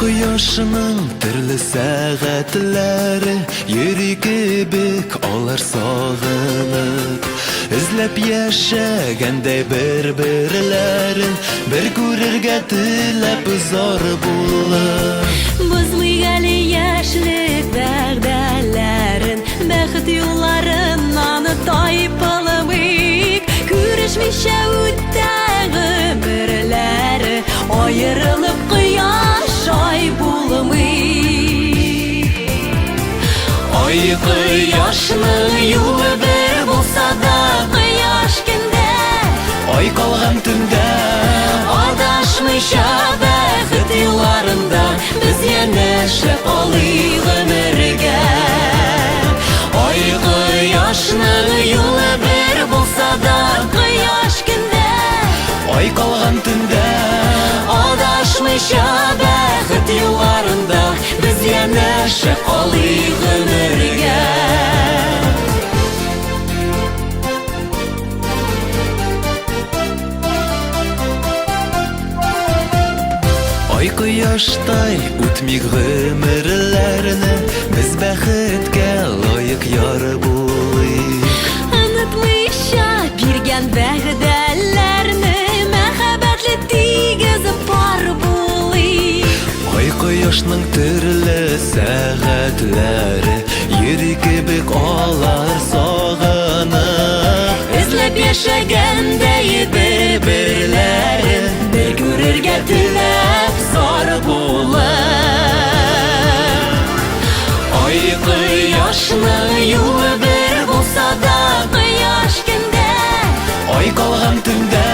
Кояшның төрле сәгатьләре йөри кебек алар сагынып, эзләп яшәгәндәй бер-берләрен бер күрергә теләп зар булып. Бозмый әле яшьлек вәгъдәләрен, бәхет юлларын аны тайпылмыйк. Күрешмичә үтә гомерләре, аерылып кояш ай булмый. Ай кояшның юлы бер булса да, Кояш көндә, ай калган төндә, адашмыйча бәхет юлларында без янәшеп алыйк гомергә. ай кояшның Юлы бер булса да, кояш көндә, ай калган төндә, адашмыйча бәхет юлларында без янәшеп алыйк гомергә. ай кояштай үтмик гомерләрне, без бәхеткә лаек яр булыйк. Онытмыйча биргән вәгъдәләрне, мәхәббәтле тигез пар булыйк. Ай кояшның төрле сәгатьләре йөри кебек алар сагынып, Эзләп яшәгәндәй бер-берләрен бер күрергә теләп зар булып. ай Кояшның юлы бер булса да, кояш көндә, ай калган төндә,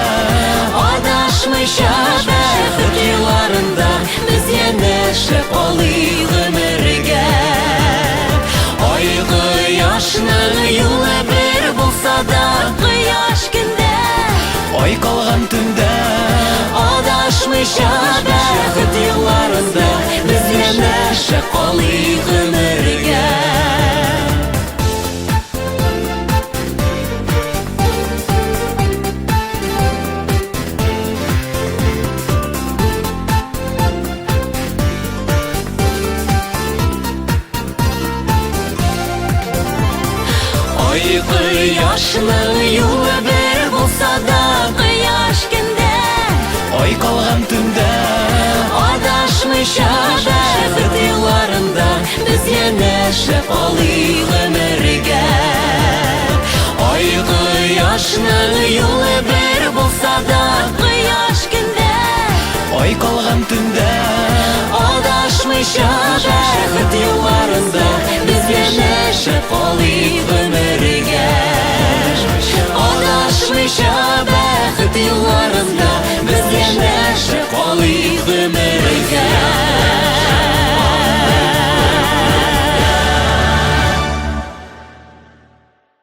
адашмыйча бәхет юлларында без янәшеп алыйк гомергә. ай Кояшның юлы бер булса да, кояш көндә, ай калган төндә, адашмыйча бәхет юлларында без янәшеп алыйк гомергә. ай Кояшның юлы бер булса да, кояш көндә, ай калган төндә, адашмыйча бәхет юлларында без янәшеп алыйк гомергә. ай Кояшның юлы бер булса да, кояш көндә, ай калган төндә, адашмыйча бәхет юлларында без янәшеп алыйк гомергә. Адашмыйча бәхет юлларында